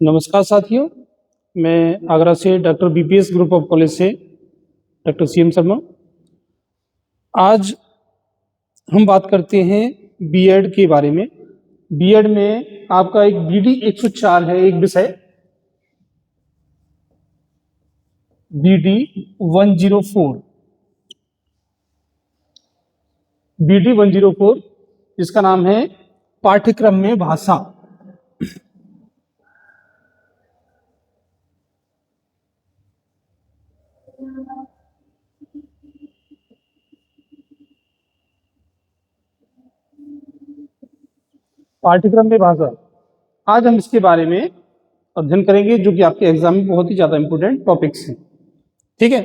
नमस्कार साथियों, मैं आगरा से doctor BPS group of college से डॉक्टर सीएम शर्मा। आज हम बात करते हैं बीएड के बारे में। बीएड में आपका एक बीडी 104 है, एक विषय बीडी 104 बीडी 104 जिसका नाम है पाठ्यक्रम में भाषा। पाठ्यक्रम में भाषा, आज हम इसके बारे में अध्ययन करेंगे, जो कि आपके एग्जाम में बहुत ही ज्यादा इंपॉर्टेंट टॉपिक्स हैं। ठीक है,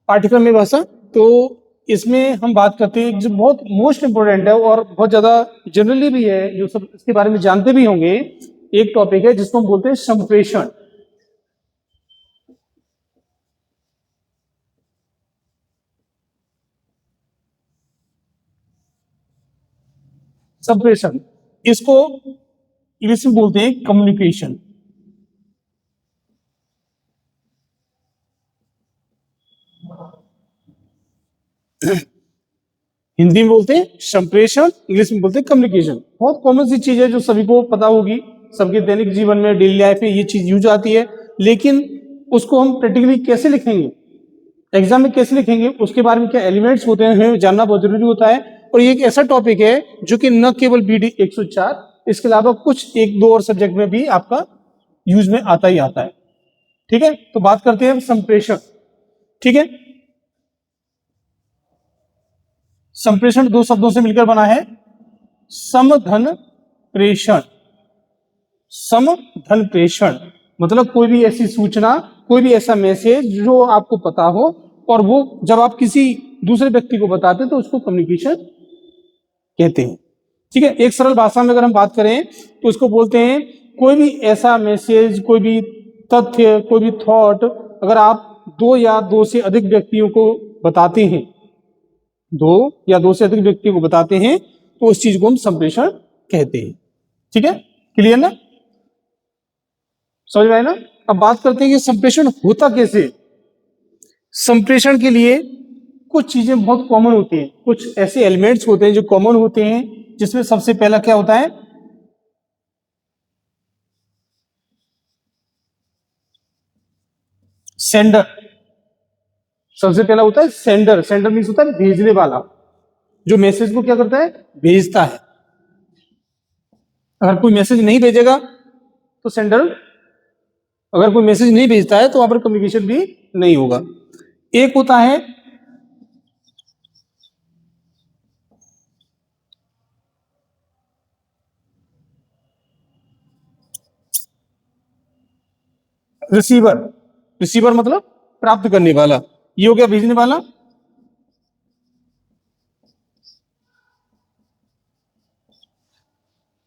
पाठ्यक्रम में भाषा, तो इसमें हम बात करते हैं जो बहुत मोस्ट इंपोर्टेंट है और बहुत ज्यादा जनरली भी है, जो सब इसके बारे में जानते भी होंगे। एक टॉपिक है जिसको हम बोलते हैं संप्रेषण। संप्रेषण, इसको इंग्लिश में बोलते हैं कम्युनिकेशन। हिंदी में बोलते हैं संप्रेषण, इंग्लिश में बोलते हैं कम्युनिकेशन। बहुत कॉमन सी चीज है जो सभी को पता होगी, सबके दैनिक जीवन में, डेली लाइफ में ये चीज यूज आती है। लेकिन उसको हम प्रैक्टिकली कैसे लिखेंगे, एग्जाम में कैसे लिखेंगे, उसके बारे में क्या एलिमेंट्स होते हैं जानना बहुत जरूरी होता है। और ये एक ऐसा टॉपिक है जो कि न केवल बीडी 104, इसके अलावा कुछ एक दो और सब्जेक्ट में भी आपका यूज में आता ही आता है। ठीक है, तो बात करते हैं संप्रेषण। ठीक है, संप्रेषण दो शब्दों से मिलकर बना है, समधन प्रेषण। समधन प्रेषण मतलब कोई भी ऐसी सूचना, कोई भी ऐसा मैसेज जो आपको पता हो और वो जब आप किसी दूसरे व्यक्ति को बताते हैं तो उसको कम्युनिकेशन कहते हैं। ठीक है, एक सरल भाषा में अगर हम बात करें तो उसको बोलते हैं कोई भी ऐसा मैसेज, कोई भी तथ्य, कोई भी थॉट अगर आप दो या दो से अधिक व्यक्तियों को बताते हैं, दो या दो से अधिक व्यक्तियों को बताते हैं, तो उस चीज को हम संप्रेषण कहते हैं। ठीक है, क्लियर ना, समझ में आए ना। अब बात करते हैं कि संप्रेषण होता कैसे। संप्रेषण के लिए कुछ चीजें बहुत कॉमन होती हैं, कुछ ऐसे एलिमेंट्स होते हैं जो कॉमन होते हैं, जिसमें सबसे पहला क्या होता है, सेंडर। सबसे पहला होता है सेंडर। सेंडर मीन्स होता है भेजने वाला, जो मैसेज को क्या करता है, भेजता है। अगर कोई मैसेज नहीं भेजेगा तो सेंडर, अगर कोई मैसेज नहीं भेजता है तो वहां पर कम्युनिकेशन भी नहीं होगा। एक होता है रिसीवर। रिसीवर मतलब प्राप्त करने वाला, ये हो गया भेजने वाला।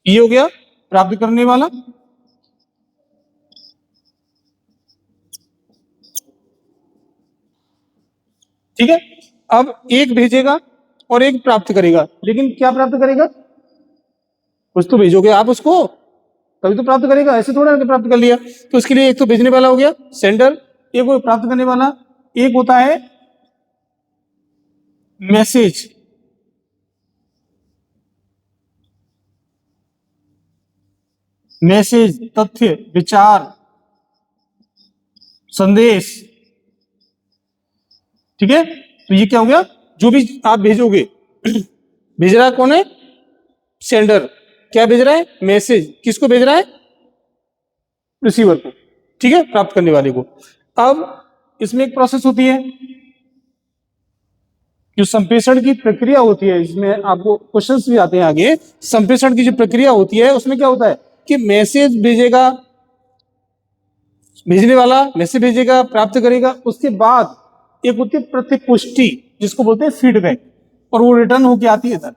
ये हो गया प्राप्त करने वाला। ठीक है, अब एक भेजेगा और एक प्राप्त करेगा, लेकिन क्या प्राप्त करेगा, कुछ तो भेजोगे आप उसको तभी तो प्राप्त करेगा, ऐसे थोड़ा ना प्राप्त कर लिया। तो इसके लिए एक तो भेजने वाला हो गया सेंडर, एक वो प्राप्त करने वाला, एक होता है मैसेज। मैसेज तथ्य, विचार, संदेश। ठीक है, तो ये क्या हो गया, जो भी आप भेजोगे। भेज रहा कौन है, सेंडर। क्या भेज रहा है, मैसेज। किसको भेज रहा है, रिसीवर को। ठीक है, प्राप्त करने वाले को। अब इसमें एक प्रोसेस होती है, जो संप्रेषण की प्रक्रिया होती है, इसमें आपको क्वेश्चंस भी आते हैं आगे। संप्रेषण की जो प्रक्रिया होती है उसमें क्या होता है कि मैसेज भेजेगा, भेजने वाला मैसेज भेजेगा, प्राप्त करेगा, उसके बाद एक होती है प्रतिपुष्टि, जिसको बोलते हैं फीडबैक, और वो रिटर्न होके आती है इधर।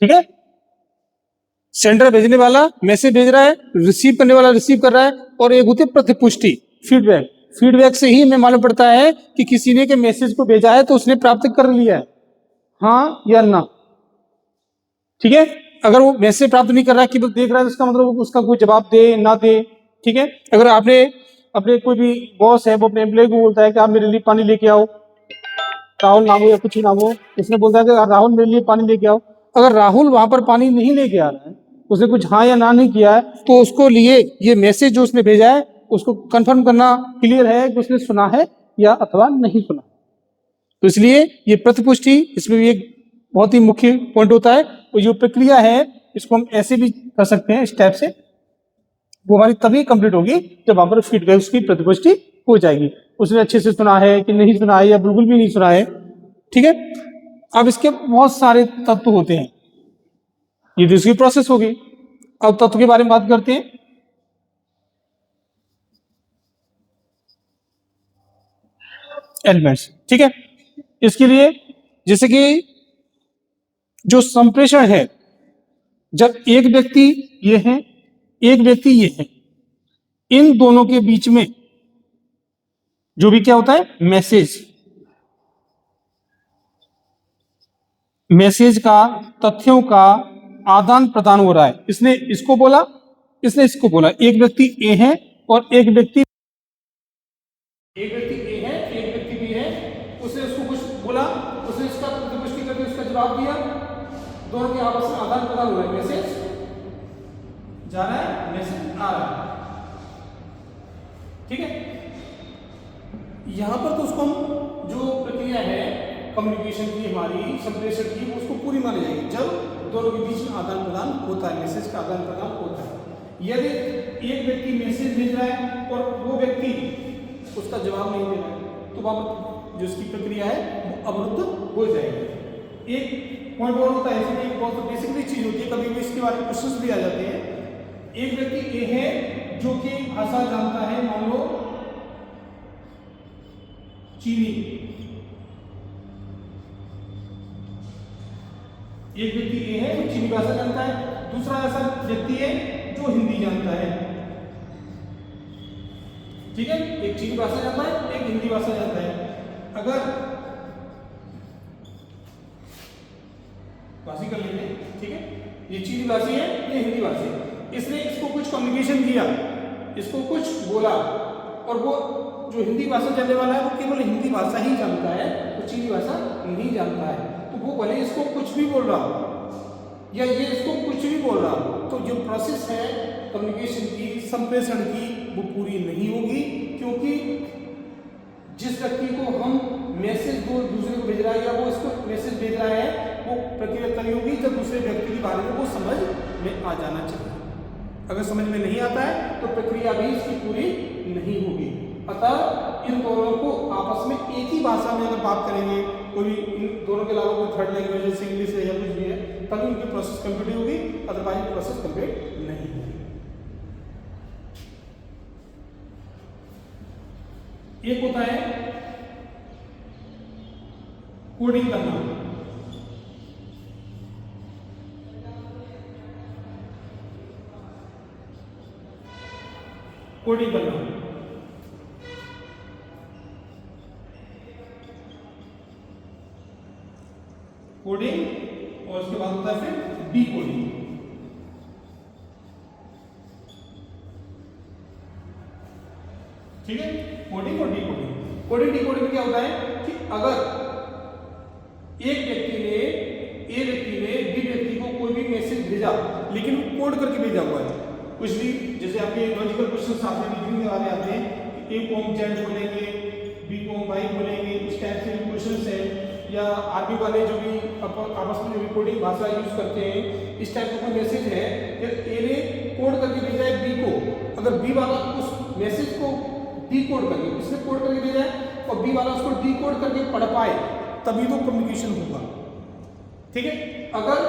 ठीक है, सेंडर भेजने वाला मैसेज भेज रहा है, रिसीव करने वाला रिसीव कर रहा है, और एक होती है प्रतिपुष्टि, फीडबैक। फीडबैक से ही हमें मालूम पड़ता है कि किसी ने के मैसेज को भेजा है तो उसने प्राप्त कर लिया है, हाँ या ना। ठीक है, अगर वो मैसेज प्राप्त नहीं कर रहा है कि देख रहा है, इसका मतलब उसका कोई जवाब दे ना दे। ठीक है, अगर आपने अपने कोई भी बॉस है वो अपने एम्प्लॉय को बोलता है कि आप मेरे लिए पानी लेके आओ, राहुल नाम हो या कुछ नाम हो, उसने बोलता है कि राहुल मेरे लिए पानी लेके आओ। अगर राहुल वहां पर पानी नहीं लेके आ रहा है, उसने कुछ हाँ या ना नहीं किया है, तो उसको लिए ये मैसेज जो उसने भेजा है उसको कंफर्म करना क्लियर है कि उसने सुना है या अथवा नहीं सुना। तो इसलिए ये प्रतिपुष्टि इसमें भी एक बहुत ही मुख्य पॉइंट होता है। और जो प्रक्रिया है इसको हम ऐसे भी कर सकते हैं, इस टाइप से, वो हमारी तभी कंप्लीट होगी जब वहां पर फीडबैक उसकी प्रतिपुष्टि हो जाएगी, उसने अच्छे से सुना है कि नहीं सुना है या बिल्कुल भी नहीं सुना है। ठीक है, अब इसके बहुत सारे तत्व होते हैं, ये दूसरी प्रोसेस होगी। अब तत्व के बारे में बात करते हैं। एलिमेंट्स, ठीक है, इसके लिए जैसे कि जो संप्रेषण है, जब एक व्यक्ति ये है, एक व्यक्ति ये है, इन दोनों के बीच में जो भी क्या होता है, मैसेज का, तथ्यों का आदान प्रदान हो रहा है। इसने इसको बोला, इसने इसको बोला, एक व्यक्ति ए है और एक व्यक्ति ए है, एक व्यक्ति बी है, उसने उसको कुछ बोला, उसने इसका प्रतिपुष्टि करके उसका जवाब दिया, दोनों के आपस में आदान प्रदान हो रहा है, मैसेज जा रहा है, मैसेज आ रहा है। ठीक है, यहां पर तो उसको हम जो प्रक्रिया है कम्युनिकेशन की, हमारी संप्रेषण की, उसको पूरी मानी जाएगी जब दोनों के बीच में आदान प्रदान होता है, मैसेज का आदान प्रदान होता है। यदि एक व्यक्ति मैसेज भेज रहा है और वो व्यक्ति उसका जवाब नहीं दे रहा है, तो वहां पर जो उसकी प्रक्रिया है वो अवरुद्ध हो जाएगी। एक पॉइंट और होता है, इसमें एक बहुत बेसिकली चीज होती है, कभी भी इसके बारे में क्वेश्चन भी आ जाते हैं। एक व्यक्ति ए है जो कि भाषा जानता है, मान लो चीनी, एक व्यक्ति ए है जो चीनी भाषा जानता है, दूसरा ऐसा व्यक्ति है जो हिंदी जानता है। ठीक है, एक चीनी भाषा जानता है, एक हिंदी भाषा जानता है। अगर भाषी कर लेते हैं, ठीक है, ये चीनी भाषी है, ये हिंदी भाषी है, इसने इसको कुछ कम्युनिकेशन किया, इसको कुछ बोला, और वो जो हिंदी भाषा जानने वाला है वो केवल हिंदी भाषा ही जानता है, वो चीनी भाषा नहीं जानता है। तो वो भले इसको कुछ भी बोल रहा हो या ये इसको कुछ भी बोल रहा हो, तो जो प्रोसेस है कम्युनिकेशन की, संप्रेषण की, वो पूरी नहीं होगी, क्योंकि जिस व्यक्ति को हम मैसेज दूसरे को भेज रहा है या वो इसको मैसेज भेज रहा है, वो प्रक्रिया तभी होगी जब दूसरे व्यक्ति के बारे में वो समझ में आ जाना चाहिए। अगर समझ में नहीं आता है तो प्रक्रिया भी इसकी पूरी नहीं होगी। अतः इन दोनों को आपस में एक ही भाषा में अगर बात करेंगे, कोई भी इन दोनों के अलावा कोई थर्ड लैंग्वेज जैसे इंग्लिश है या कुछ भी है, तभी उनकी प्रोसेस कंप्लीट होगी, अदरवाइज प्रोसेस कंप्लीट नहीं होगी। एक होता है कोडिंग करना, कोडिंग करना, कोडिंग, और उसके बाद होता है फिर डीकोडिंग। ठीक है, कोडिंग और डीकोडिंग। कोडिंग डीकोडिंग क्या होता है कि अगर एक व्यक्ति ने, ए व्यक्ति ने बी व्यक्ति को कोई भी मैसेज भेजा, लेकिन वो कोड करके भेजा हुआ है, कुछ भी, जैसे आपके लॉजिकल क्वेश्चन आते हैं, रीजनिंग के वाले आते हैं, ए को हम जेड बोलेंगे, बी को हम वाई बोलेंगे, इस टाइप से क्वेश्चन है, या आर्मी वाले जो भी आपस में जो भी कोडिंग भाषा यूज करते हैं, इस टाइप का कोई मैसेज है कि ए ने कोड करके भेजा है बी को, अगर बी वाला उस मैसेज को डी कोड करके, इसने कोड करके भेजा है और बी वाला उसको डी कोड करके पढ़ पाए, तभी तो कम्युनिकेशन होगा। ठीक है, अगर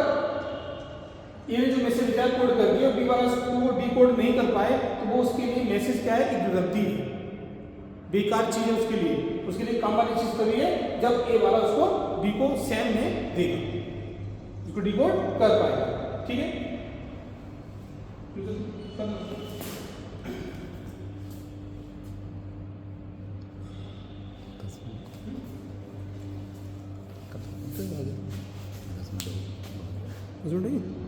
ए ने जो मैसेज भेजा है कोड करके और बी वाला उसको डी कोड नहीं कर पाए, तो वो उसके लिए मैसेज क्या है, एक रद्दी है, बेकार चीज है उसके लिए काम वाली चीज तभी है जब ए वाला उसको बी को सेम में देगा, उसको डिकोड कर पाएगा। ठीक है, 10 मिनट हो गए। 10 मिनट हो गए। 10 मिनट